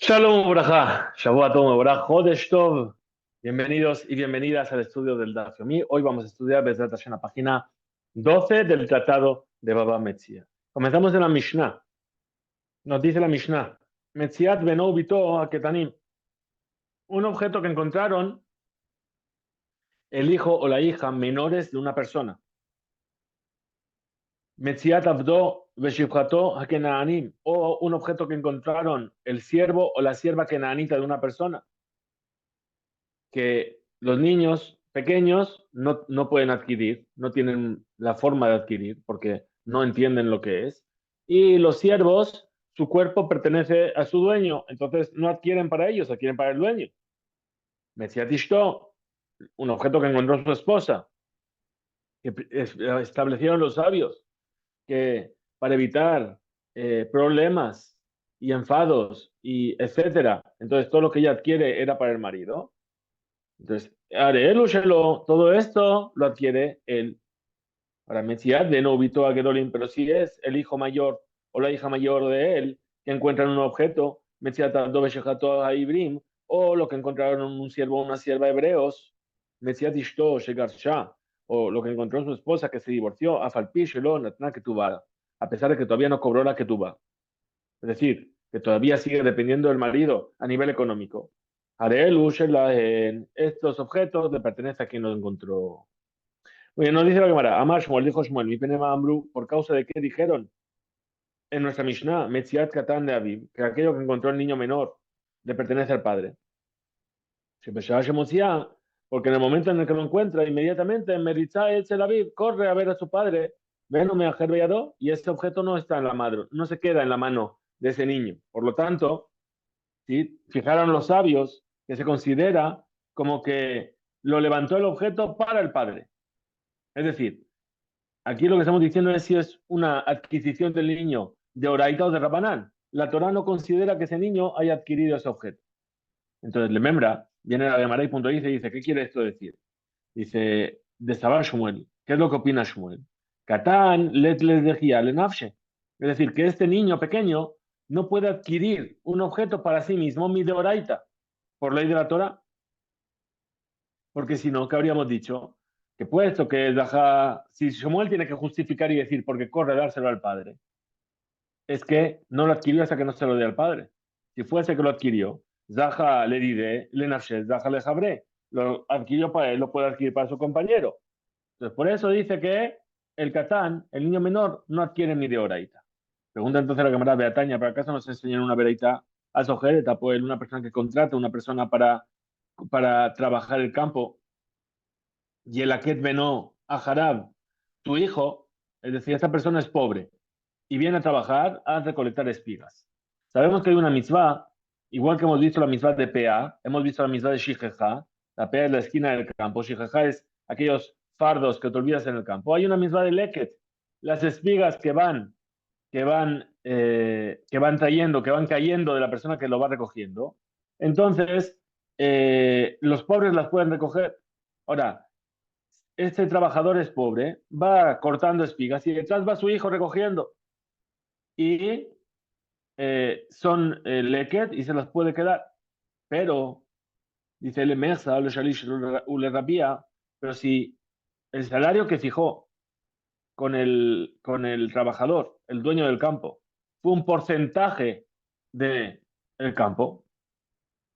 Shalom Ubrajá, Shavua Tov Mevorach, Jodesh Tov. Bienvenidos y bienvenidas al estudio del Daf Yomi. Hoy vamos a estudiar Bezrat Hashem, la página 12 del Tratado de Baba Metzia. Comenzamos en la Mishnah. Nos dice la Mishnah: Metziat beno bito a Ketanim. Un objeto que encontraron el hijo o la hija menores de una persona. Metziat abdo veshivchato a Kenaanim. O un objeto que encontraron el siervo o la sierva kenaanita de una persona, que los niños pequeños no pueden adquirir, no tienen la forma de adquirir porque no entienden lo que es. Y los siervos, su cuerpo pertenece a su dueño, entonces no adquieren para ellos, adquieren para el dueño. Metziat Ishto, un objeto que encontró su esposa, que establecieron los sabios que para evitar problemas y enfados y etcétera, entonces todo lo que ella adquiere era para el marido. Entonces, Arelu Shelo, todo esto lo adquiere él. Ahora, Metziat de Novito a Gedolim, pero si es el hijo mayor o la hija mayor de él que encuentran un objeto, Metziat Abdo Shechato a Ibrim, o lo que encontraron un siervo o una sierva hebreos, Metziat Ishto Shegarsha, o lo que encontró su esposa que se divorció, Afalpi Shelo Natna Ketubah, a pesar de que todavía no cobró la Ketubah. Es decir, que todavía sigue dependiendo del marido a nivel económico. Harelu Shelahen, estos objetos le pertenecen a quien los encontró. Oye, nos dice la Gemara: Amar Shmuel, dijo Shmuel, mi pene Amru, ¿por causa de qué dijeron en nuestra Mishnah, Metziat Katan de Aviv, que aquello que encontró el niño menor le pertenece al padre? Porque en el momento en el que lo encuentra, inmediatamente, Meritza el Aviv, corre a ver a su padre, ven me ajerbeado, y ese objeto no está en la mano, no se queda en la mano de ese niño. Por lo tanto, ¿sí? Fijaron los sabios que se considera como que lo levantó el objeto para el padre. Es decir, aquí lo que estamos diciendo es si es una adquisición del niño de Oraita o de Rabanán. La Torah no considera que ese niño haya adquirido ese objeto. Entonces, le membra, viene a Gemara y dice, ¿qué quiere esto decir? Dice, de Sabar Shmuel, ¿qué es lo que opina Shmuel? Catán let les dejía le nafshe. Es decir, que este niño pequeño no puede adquirir un objeto para sí mismo, mi de Oraita, por ley de la Torah, porque si no, ¿qué habríamos dicho? Que puesto que si Samuel tiene que justificar y decir porque corre dárselo al padre, es que no lo adquirió hasta que no se lo dé al padre. Si fuese que lo adquirió, Zaha le diré, le nafshe, Zaha le jabré, lo adquirió para él, lo puede adquirir para su compañero. Entonces, por eso dice que el Catán, el niño menor, no adquiere ni de oraita. Pregunta entonces la camarada Beataña, ¿para acaso nos enseñan una veraita a Sojereta? Pues una persona que contrata, una persona para trabajar el campo, y el Aket Beno a Harab, tu hijo, es decir, esta persona es pobre y viene a trabajar a recolectar espigas. Sabemos que hay una mitzvah, igual que hemos visto la mitzvah de Pea, hemos visto la mitzvah de Shijeja. La Pea es la esquina del campo, Shijeja es aquellos fardos que te olvidas en el campo. Hay una mitzvah de Leket, las espigas que van trayendo, que van cayendo de la persona que lo va recogiendo. Entonces, los pobres las pueden recoger. Ahora, este trabajador es pobre, va cortando espigas y detrás va su hijo recogiendo. Y son leket y se las puede quedar. Pero, dice el Emersa, le rabía, pero si el salario que fijó con el trabajador, el dueño del campo, fue un porcentaje del campo,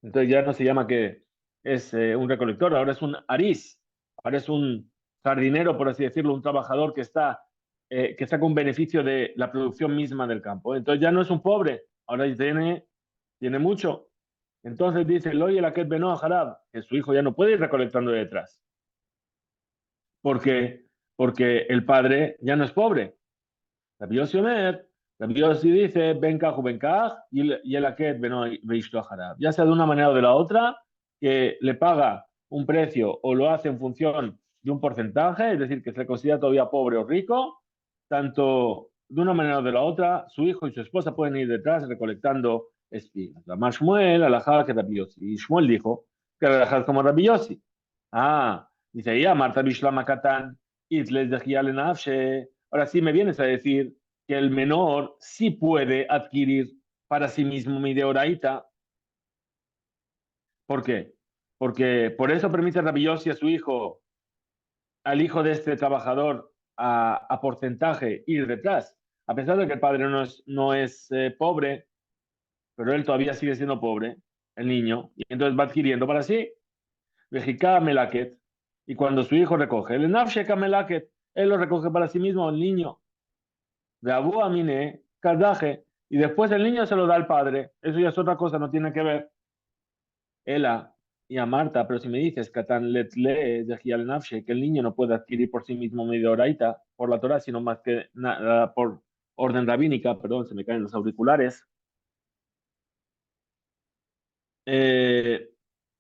entonces ya no se llama que es un recolector, ahora es un arís, ahora es un jardinero, por así decirlo, un trabajador que saca un beneficio de la producción misma del campo. Entonces ya no es un pobre, ahora tiene mucho. Entonces dice, oye, la que Benoa Harab, que su hijo ya no puede ir recolectando detrás. ¿Por qué? Porque el padre ya no es pobre. Rabbi Yossi Omer, Rabbi Yossi dice, Benkaj o Benkaj, y el Aket Benoa Veishto Harab. Ya sea de una manera o de la otra, que le paga un precio o lo hace en función de un porcentaje, es decir, que se le considera todavía pobre o rico, tanto de una manera o de la otra, su hijo y su esposa pueden ir detrás recolectando espigas. La más Shmuel, alajá que Rabbi Yossi. Y Shmuel dijo que alajá como Rabbi Yossi. Dice, ya, Marta Bishlama Katan, Itles de Giale Nafshe. Ahora sí me vienes a decir que el menor sí puede adquirir para sí mismo mi deoraita. ¿Por qué? Porque por eso permite Rabbi Yossi a su hijo, al hijo de este trabajador, a porcentaje ir detrás. A pesar de que el padre no es pobre, pero él todavía sigue siendo pobre, el niño, y entonces va adquiriendo para sí. Vejicá Melaket, y cuando su hijo recoge, el Nafsheka Melaket, él lo recoge para sí mismo, el niño. De Abu Amine, Kadaje, y después el niño se lo da al padre. Eso ya es otra cosa, no tiene que ver. Ela y a Marta, pero si me dices, Katan Letle de Gial Nafshe, que el niño no puede adquirir por sí mismo medio oraita por la Torah, sino más que nada por orden rabínica, perdón, se me caen los auriculares. Eh,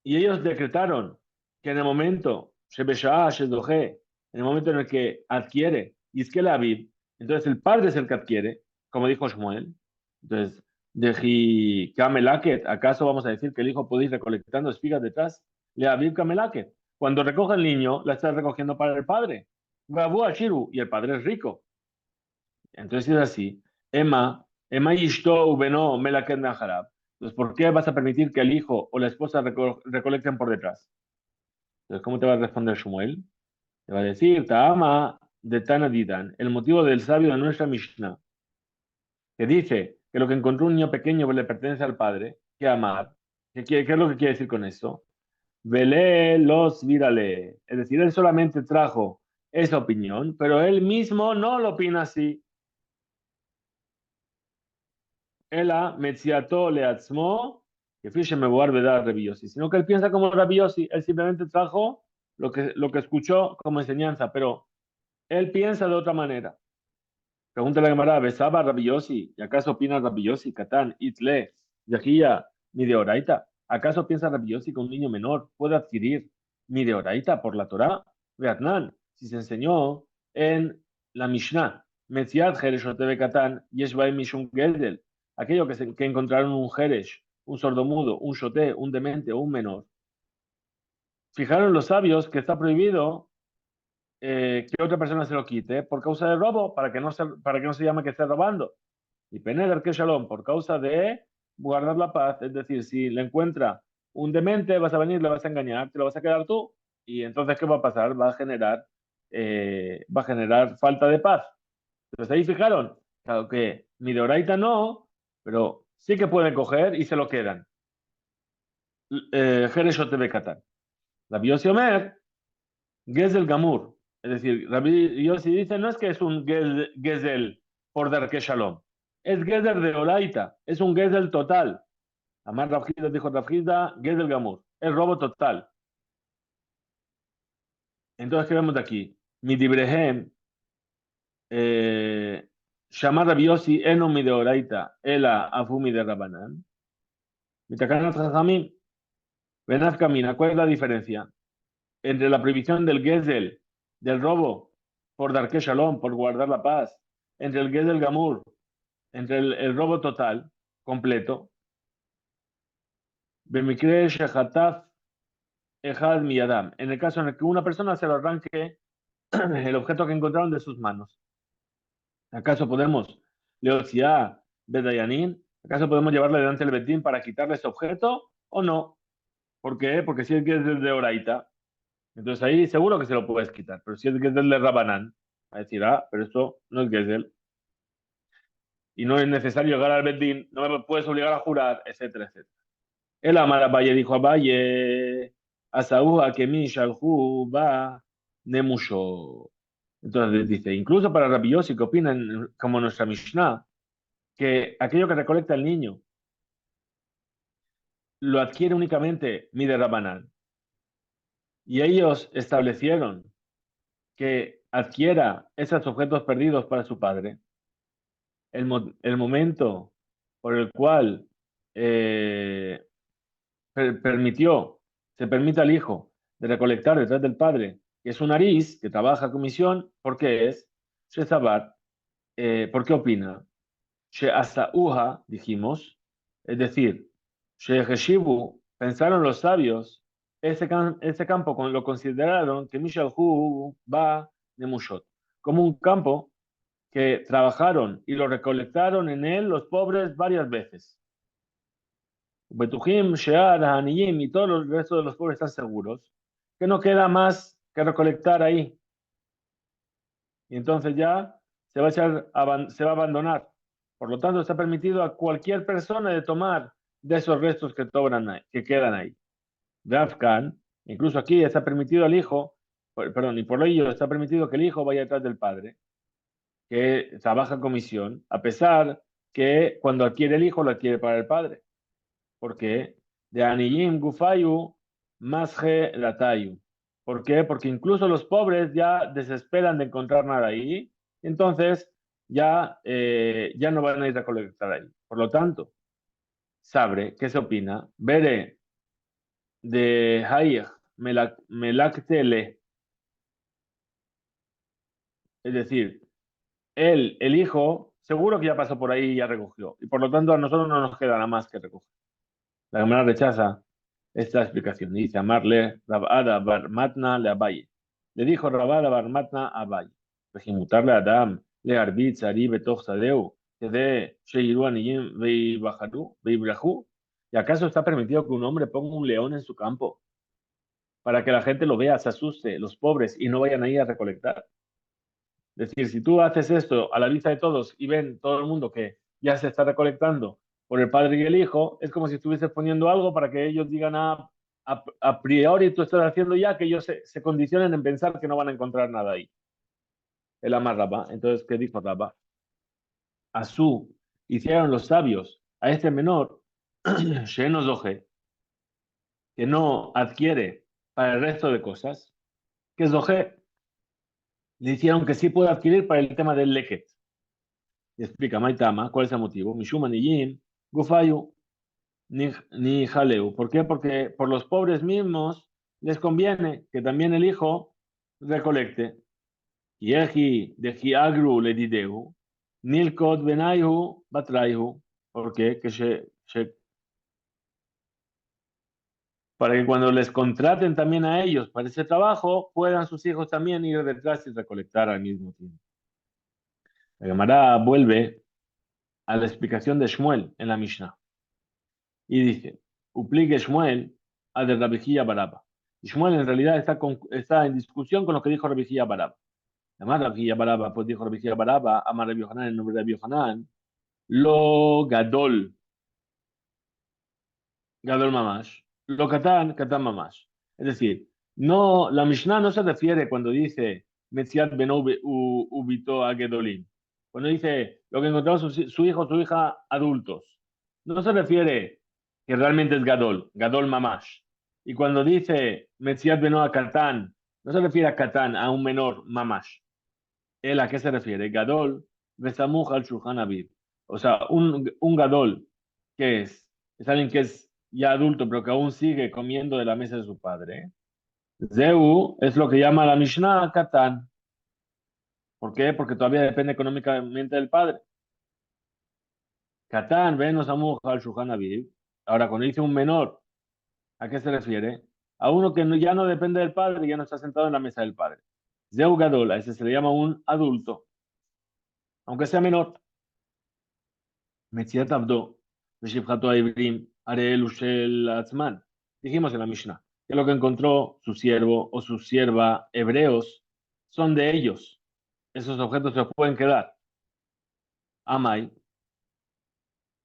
y ellos decretaron que en el momento, Shebeshah, Shedohe, en el momento en el que adquiere, y es que la Aviv, entonces el padre es el que adquiere, como dijo Shmuel. Entonces, de Kamelaket, ¿acaso vamos a decir que el hijo puede ir recolectando espigas detrás? Le Aviv Kamelaket. Cuando recoge el niño, la está recogiendo para el padre. Babu Ashiru, y el padre es rico. Entonces es así. Emma Ishto Ubeno Melaket Naharab. Entonces, ¿por qué vas a permitir que el hijo o la esposa recolecten por detrás? Entonces, ¿cómo te va a responder Shmuel? Te va a decir, Ta'ama de Tana Didan, el motivo del sabio de nuestra Mishnah, que dice que lo que encontró un niño pequeño le pertenece al padre, que amar. ¿Qué es lo que quiere decir con eso? Vele los virale. Es decir, él solamente trajo esa opinión, pero él mismo no lo opina así. Ela metziato leatzmo, que fiche me voy a olvidar Rabbi Yossi, sino que él piensa como Rabbi Yossi, él simplemente trajo lo que escuchó como enseñanza, pero él piensa de otra manera. Pregunta la Gemara, ¿besaba Rabbi Yossi? ¿Y acaso opina Rabbi Yossi, Catán, Itle, Yahía, mi de Oraita? ¿Acaso piensa Rabbi Yossi que un niño menor puede adquirir mi de Oraita por la Torá? Beatnan, si se enseñó en la Mishnah, Metziat Jereshotebe Catán, Yeshbaim Mishum Geldel, aquello que encontraron un Jeresh, un sordomudo, un shoté, un demente o un menor. Fijaron los sabios que está prohibido que otra persona se lo quite por causa de robo, para que no se llame que esté robando. Y Peneder que Shalom, por causa de guardar la paz, es decir, si le encuentra un demente, vas a venir, le vas a engañar, te lo vas a quedar tú, y entonces, ¿qué va a pasar? Va a generar falta de paz. Entonces ahí fijaron, claro que mi de Oraita no, pero sí que pueden coger y se lo quedan. Jereshot de Bekatan. La Biosi Omer, Gezel Gamur. Es decir, Rabbi Yossi dice, no es que es un Gezel por Darke Shalom, es Gezel de Oraita, es un Gezel total. Amar Rabjida dijo Rabjida, Gezel Gamur, es robo total. Entonces, ¿qué vemos de aquí? Mi Dibrehem, Shamar Rabbi Yossi, eno mi de Oraita, ela afumi de Rabanan. Mi Takanat Chachamim, Benaf Camina, ¿cuál es la diferencia entre la prohibición del Gezel, del robo, por Darke Shalom, por guardar la paz, entre el Gezel Gamur, entre el robo total, completo, Bemikre Shehataf Ejad Miyadam, en el caso en el que una persona se lo arranque el objeto que encontraron de sus manos? ¿Acaso podemos, Leotzia Bedayanin, acaso podemos llevarle delante del Betín para quitarle ese objeto o no? ¿Por qué? Porque si es que es de Oraita, entonces ahí seguro que se lo puedes quitar, pero si es que es del de Rabanán, va a decir, pero esto no es Gesell y no es necesario llegar al Betín, no me puedes obligar a jurar, etcétera, etcétera. El Amar Abaye dijo a Abaye, Asaú a Kemi Shalhu va Nemusho. Entonces dice, incluso para Rabbi Yossi, que opinan como nuestra Mishnah, que aquello que recolecta el niño lo adquiere únicamente Mide Rabanán. Y ellos establecieron que adquiera esos objetos perdidos para su padre. El momento por el cual eh, se permite al hijo de recolectar detrás del padre, que es un nariz, que trabaja a comisión, ¿por qué es? Shezabat, ¿por qué opina? Sheasauha, dijimos, es decir, Sheheshibu, pensaron los sabios, ese campo lo consideraron que Mishalhu va de Mushot, como un campo que trabajaron y lo recolectaron en él los pobres varias veces. Betujim, Shear, Haniyim y todos los restos de los pobres están seguros, que no queda más que recolectar ahí. Y entonces ya se va a se va a abandonar. Por lo tanto, está permitido a cualquier persona de tomar de esos restos que, que quedan ahí. Dafkan, incluso aquí está permitido al hijo, perdón, y por ello está permitido que el hijo vaya detrás del padre, que trabaja en comisión, a pesar que cuando adquiere el hijo lo adquiere para el padre. Porque de Aniyim Gufayu Masje Latayu. ¿Por qué? Porque incluso los pobres ya desesperan de encontrar nada ahí, entonces ya no van a ir a recolectar ahí. Por lo tanto, Sabre, ¿qué se opina? Bere de Hayek Melaktele, es decir, el hijo, seguro que ya pasó por ahí y ya recogió, y por lo tanto a nosotros no nos queda nada más que recoger. La Gemara rechaza esta explicación. Dice, amarle Rabada bar Matna le Abaye. Le dijo Rabada bar Matna a Abaye. Regimutarle a Adam, le arbit sari betoch sadeu, que de sheiru aniyim veibrahu. ¿Y acaso está permitido que un hombre ponga un león en su campo para que la gente lo vea, se asuste, los pobres, y no vayan ahí a recolectar? Es decir, si tú haces esto a la vista de todos y ven todo el mundo que ya se está recolectando por el padre y el hijo, es como si estuvieses poniendo algo para que ellos digan, a priori tú estás haciendo ya que ellos se condicionen en pensar que no van a encontrar nada ahí. El amar Rabba. Entonces, ¿qué dijo Rabba? Asú hicieron los sabios a este menor, Shenos Doje, que no adquiere para el resto de cosas, que es Doje, le hicieron que sí puede adquirir para el tema del leket. Y explica Maitama cuál es el motivo. Mishuma ni Yin, Gufayu, ni Jaleu. ¿Por qué? Porque por los pobres mismos les conviene que también el hijo recolecte. Yehi de agru le dideu, nilkot benaihu batraihu. ¿Por qué? Para que cuando les contraten también a ellos para ese trabajo, puedan sus hijos también ir detrás y recolectar al mismo tiempo. La Gemara vuelve a la explicación de Shmuel en la Mishnah. Y dice, Uplique Shmuel a de Rabijía Baraba. Y Shmuel en realidad está en discusión con lo que dijo Rabijía Baraba. Además, Rabijía Baraba, pues dijo Rabijía Baraba, Amar Rabbi Yohanan, en nombre de Rabbi Yohanan, lo Gadol, Gadol Mamash, lo Katan, Katan Mamash. Es decir, no, la Mishnah no se refiere cuando dice Metziat Ben Ubito a Gedolim. Cuando dice lo que encontró su hijo o su hija adultos. No se refiere que realmente es Gadol, Gadol Mamash. Y cuando dice Metziat Ben a Katan, no se refiere a Katan, a un menor Mamash. ¿Él a qué se refiere? Gadol Besamuj al Shulchan Aviv. O sea, un Gadol, ¿qué es? Es alguien que es ya adulto, pero que aún sigue comiendo de la mesa de su padre. Zeu es lo que llama la Mishnah Katan. ¿Por qué? Porque todavía depende económicamente del padre. Katan, ven Samuj al Shulchan Aviv. Ahora, cuando dice un menor, ¿a qué se refiere? A uno que ya no depende del padre, ya no está sentado en la mesa del padre. Zeu Gadol, a ese se le llama un adulto, aunque sea menor. Metziat Abdo, Veshivchato Aibrim, Arelu Shel Atzman. Dijimos en la Mishnah que lo que encontró su siervo o su sierva hebreos son de ellos. Esos objetos se pueden quedar. Amai.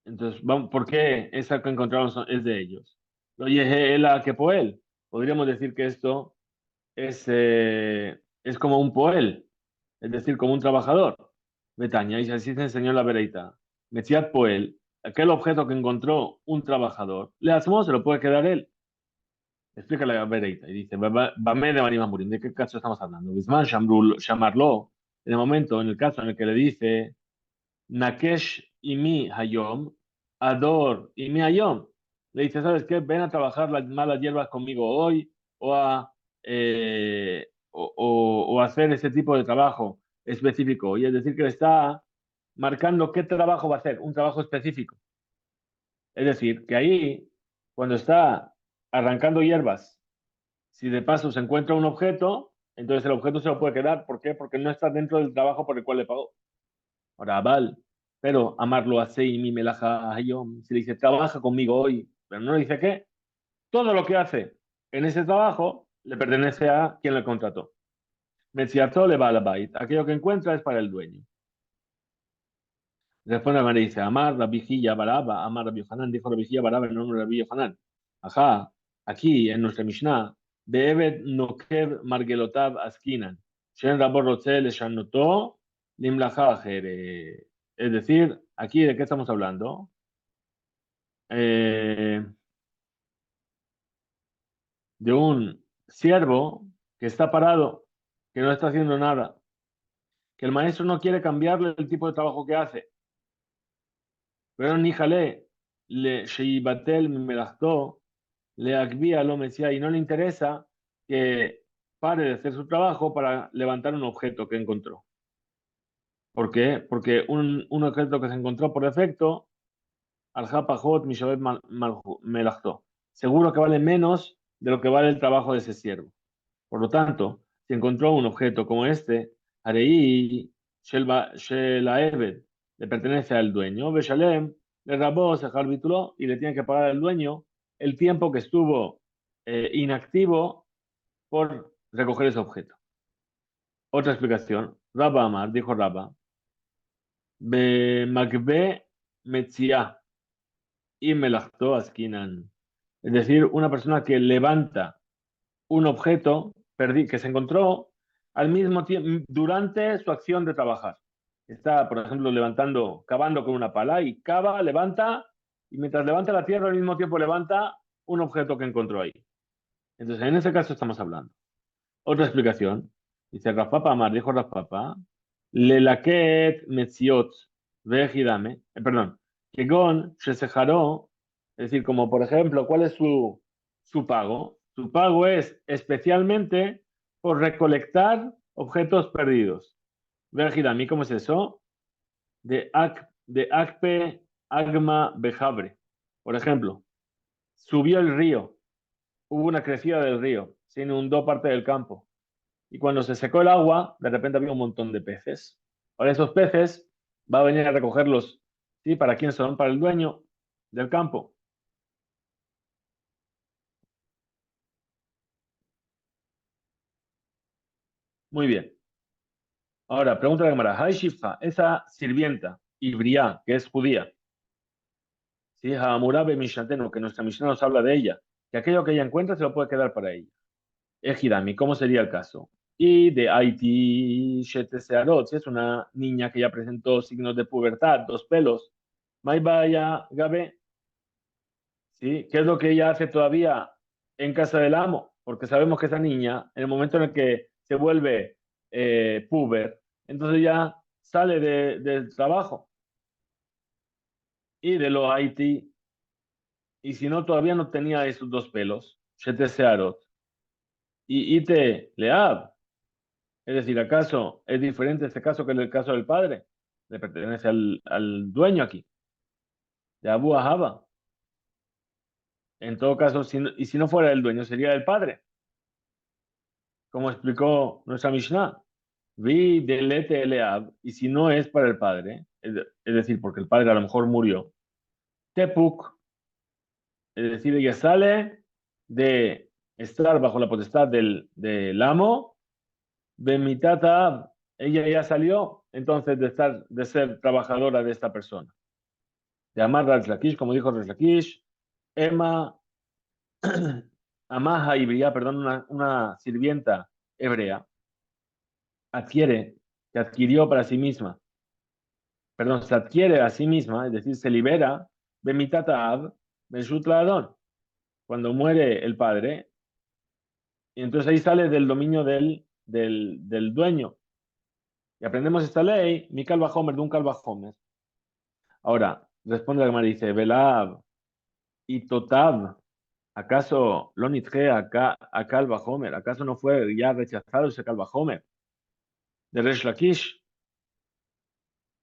Entonces, ¿por qué esa que encontraron es de ellos? Lo yehe el que poel. Podríamos decir que esto es como un poel, es decir, como un trabajador. Betaña, y así se enseñó la vereita. Metziat poel, aquel objeto que encontró un trabajador, le asmó, se lo puede quedar él. Explica la vereita y dice, Bame de Marima Murim, ¿de qué caso estamos hablando? Bisman llamarlo, en el momento, en el caso en el que le dice, Nakesh y mi hayom, Ador y mi hayom. Le dice, ¿sabes qué? Ven a trabajar las malas hierbas conmigo hoy o a hacer ese tipo de trabajo específico. Y es decir, que le está marcando qué trabajo va a hacer, un trabajo específico. Es decir, que ahí, cuando está arrancando hierbas, si de paso se encuentra un objeto, entonces el objeto se lo puede quedar. ¿Por qué? Porque no está dentro del trabajo por el cual le pagó. Ahora, Val, pero amarlo así, mi melaja, si le dice, trabaja conmigo hoy, pero no dice qué, todo lo que hace en ese trabajo le pertenece a quien le contrató. Metziato le va a la bait. Aquello que encuentra es para el dueño. Responde la dice, Amar Rabbi Hilla Baraba, Amar Rabbi Hanan, dijo Rabbi Hilla Baraba en nombre de Rabbi Hanan. Ajá, aquí en nuestra Mishnah, Be'evet Nokev Margelotav Askinan, Shen Rabo Rotze Leshanotó, Limlacha Ajere. Es decir, aquí de qué estamos hablando. Eh, de un siervo que está parado, que no está haciendo nada, que el maestro no quiere cambiarle el tipo de trabajo que hace. Pero níjale, le sheibatel melachto, le akbia lo mesía y no le interesa que pare de hacer su trabajo para levantar un objeto que encontró. ¿Por qué? Porque un objeto que se encontró por defecto, al japajot mishabet melachto, seguro que vale menos de lo que vale el trabajo de ese siervo. Por lo tanto, si encontró un objeto como este, Arei Shelaeved le pertenece al dueño, Beshalem le rabó, se arbituló y le tiene que pagar al dueño el tiempo que estuvo inactivo por recoger ese objeto. Otra explicación, Rabba Amar, dijo Rabba, Be Magbe Metzia y Melachto Askinan. Es decir, una persona que levanta un objeto que se encontró al mismo tiempo durante su acción de trabajar. Está, por ejemplo, cavando con una pala y cava, levanta, y mientras levanta la tierra, al mismo tiempo levanta un objeto que encontró ahí. Entonces, en ese caso estamos hablando. Otra explicación. Dice Rafapa Amar, dijo Rafapa, le laquet metziot vejidame, perdón, que gon se jaró, es decir, como por ejemplo, ¿cuál es su pago? Su pago es especialmente por recolectar objetos perdidos. Vejidame, ¿cómo es eso? De Akpe Agma Bejabre. Por ejemplo, subió el río, hubo una crecida del río, se inundó parte del campo. Y cuando se secó el agua, de repente había un montón de peces. Ahora esos peces va a venir a recogerlos. ¿Sí? ¿Para quién son? Para el dueño del campo. Muy bien. Ahora, pregunta de Gemara. Hay Shifa, esa sirvienta, Ibria, que es judía. ¿Sí? Hamurabe Mishateno, que nuestra misión nos habla de ella. Que aquello que ella encuentra se lo puede quedar para ella. Ejidami, ¿cómo sería el caso? Y de Haití, Shete Searot, si es una niña que ya presentó signos de pubertad, dos pelos. Maibaya Gabe, ¿sí? ¿Qué es lo que ella hace todavía en casa del amo? Porque sabemos que esa niña, en el momento en el que se vuelve puber, entonces ya sale del trabajo y de lo Haití. Y si no, todavía no tenía esos dos pelos, Shete Searot. Y Ite Leab, es decir, ¿acaso es diferente este caso que el caso del padre? Le pertenece al dueño aquí, de Abu Ahaba. En todo caso, y si no fuera el dueño, sería el padre, como explicó nuestra Mishnah. Vi delete Eleab, y si no es para el padre, es decir, porque el padre a lo mejor murió, Tepuk, es decir, ella sale de estar bajo la potestad del amo, de mitad ella ya salió entonces de ser trabajadora de esta persona. De amar a Lakish, como dijo Lakish, Emma, Amaha Ibria, perdón, una sirvienta hebrea, adquiere, que adquirió para sí misma, perdón, se adquiere a sí misma, es decir, se libera de mitata ab, de Shutladon, cuando muere el padre, y entonces ahí sale del dominio del dueño. Y aprendemos esta ley, mi calva Homer, de un calva Homer. Ahora, responde la Gemara, dice, Belab y Totab, ¿acaso lo nitge acá a calva Homer? ¿Acaso no fue ya rechazado ese calva Homer de Resh Lakish?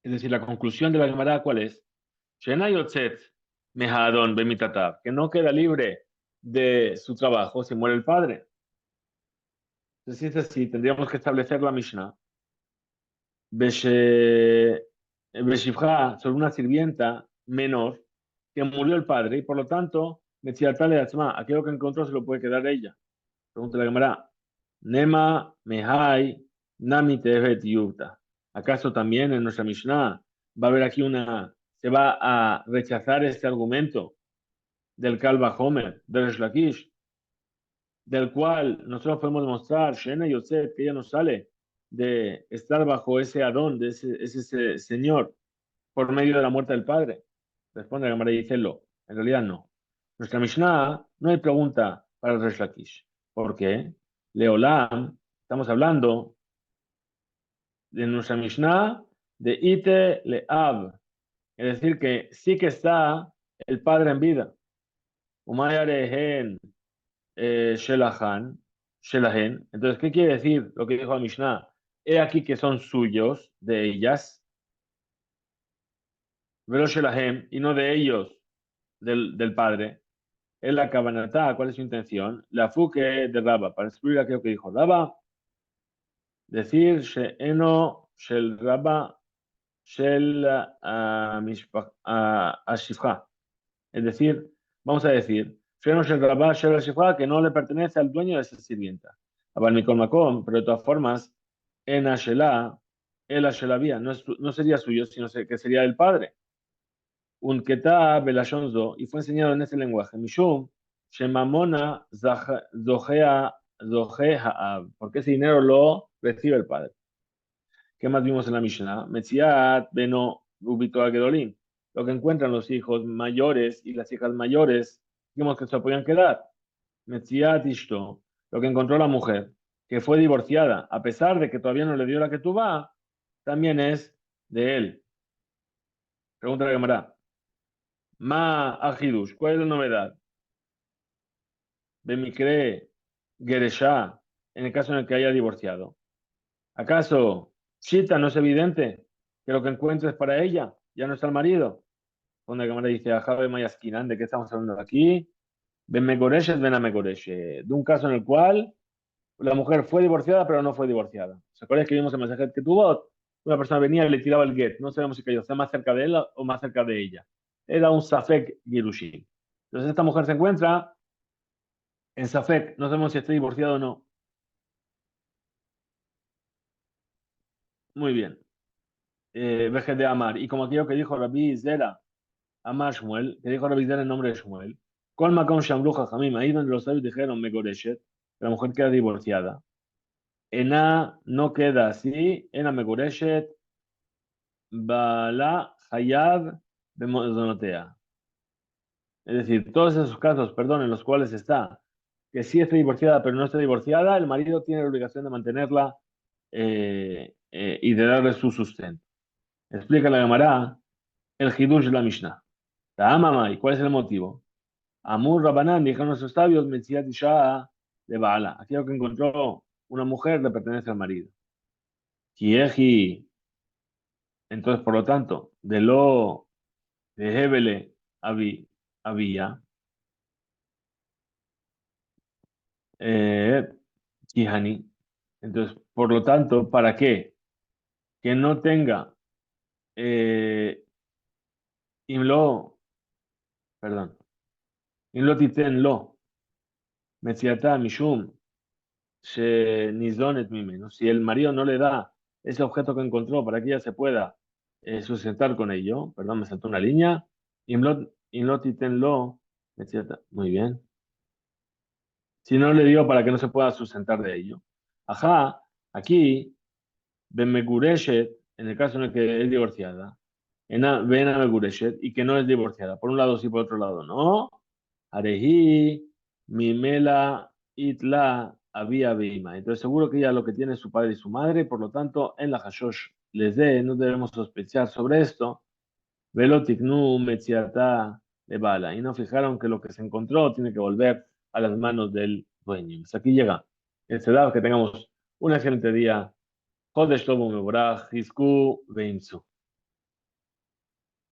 Es decir, la conclusión de la Gemara, ¿cuál es? Shena yotzet mehadon bemitatab, que no queda libre de su trabajo si muere el padre. Entonces, si es así, tendríamos que establecer la Mishnah. Beshifra, sobre una sirvienta menor que murió el padre y por lo tanto Metziatale Atzma, aquello que encontró se lo puede quedar ella. Pregunta la Gemara. Nema, Mehai, Nami Tevet Yuta. ¿Acaso también en nuestra Mishnah va a haber aquí se va a rechazar este argumento del Kalba Homer, del Resh Lakish, del cual nosotros podemos demostrar, Shena Yosef, que ella no sale de estar bajo ese Adón, de ese señor, por medio de la muerte del padre? Responde la Gemara y dice, lo. En realidad no. Nuestra Mishnah no hay pregunta para el Resh Lakish. ¿Por qué? Leolam, estamos hablando de nuestra Mishnah de Ite Leab, es decir, que sí que está el padre en vida. Umayarehen Shelahan, Shelahen. Entonces, ¿qué quiere decir lo que dijo la Mishnah? He aquí que son suyos, de ellas, Velo Shelahem, y no de ellos, del padre. Es la Kabanatá, ¿cuál es su intención? La fuque de Raba, para excluir aquello que dijo Raba, decir She'eno Shel Raba Shel Ashifra. Es decir, vamos a decir, She'eno Shel Raba Shel Ashifra, que no le pertenece al dueño de esa sirvienta. Abal Mikol Makom, pero de todas formas, en Ashela, el Ashelavía, no sería suyo, sino que sería del padre. Un Ketá Belashonzo, y fue enseñado en ese lenguaje. Mishum, Shemamona Zohea Ha'av, porque ese dinero lo recibe el padre. ¿Qué más vimos en la Mishnah? Metziat Beno Ubito Agedolim. Lo que encuentran los hijos mayores y las hijas mayores, dijimos que se podían quedar. Metziat Ishto, lo que encontró la mujer, que fue divorciada, a pesar de que todavía no le dio la que tú va, también es de él. Pregunta la Gemara. Ma Ajidush, ¿cuál es la novedad? De Mikre Geresha, en el caso en el que haya divorciado. ¿Acaso Chita no es evidente que lo que encuentres para ella ya no está el marido? Cuando la cámara dice, Ajabe Mayaskinan, ¿de qué estamos hablando aquí? Ben Megoreshes, Ben Amegoreshe, de un caso en el cual la mujer fue divorciada, pero no fue divorciada. ¿Se acuerdan que vimos el mensaje que tuvo? Una persona venía y le tiraba el get, no sabemos si cayó, está más cerca de él o más cerca de ella. Era un Safek Girushin. Entonces esta mujer se encuentra en Safek, no sabemos si está divorciada o no. Muy bien. Veje de Amar. Y como aquello que dijo Rabbi Zera, Amar Shmuel, que dijo Rabbi Zera en nombre de Shmuel, Kol Makom Shamruja Jamim, ahí donde los sabios dijeron Megoreshet, la mujer queda divorciada. Ena no queda así, Ena Megoreshet, Bala Hayab Bemozonotea. Es decir, todos esos casos, perdón, en los cuales está que sí está divorciada, pero no está divorciada, el marido tiene la obligación de mantenerla y de darle su sustento. Explica la Gemara el Hidush de la Mishnah. ¿Y cuál es el motivo? Amur Rabanán, dijeron nuestros sabios, Metziat Isha de Baala. Aquello que encontró una mujer le pertenece al marido. Kieji, entonces, por lo tanto, de lo de Hebele había, Kihani. Entonces, por lo tanto, ¿para qué? Que no tenga Imlo, perdón, Imlo Titen lo, Metziata Mishum, Nizonet Mimeno. Si el marido no le da ese objeto que encontró para que ella se pueda sustentar con ello, perdón, me saltó una línea, Imlo Titen lo, Metziata, muy bien. Si no le dio para que no se pueda sustentar de ello. Ajá, aquí, Ben Megureshet, en el caso en el que es divorciada, Ben Megureshet, y que no es divorciada. Por un lado sí, por otro lado no. Arehi, Mimela, Itla, Abia, Beima. Entonces seguro que ella lo que tiene es su padre y su madre, por lo tanto, en la Hashosh les dé, no debemos sospechar sobre esto. Velo Tiknu, Metziata, de Bala. Y no fijaron que lo que se encontró tiene que volver a las manos del dueño. Hasta aquí llega el sedado, que tengamos un excelente día. Jodesh Tobo Meborach, Hizku, Veimsu.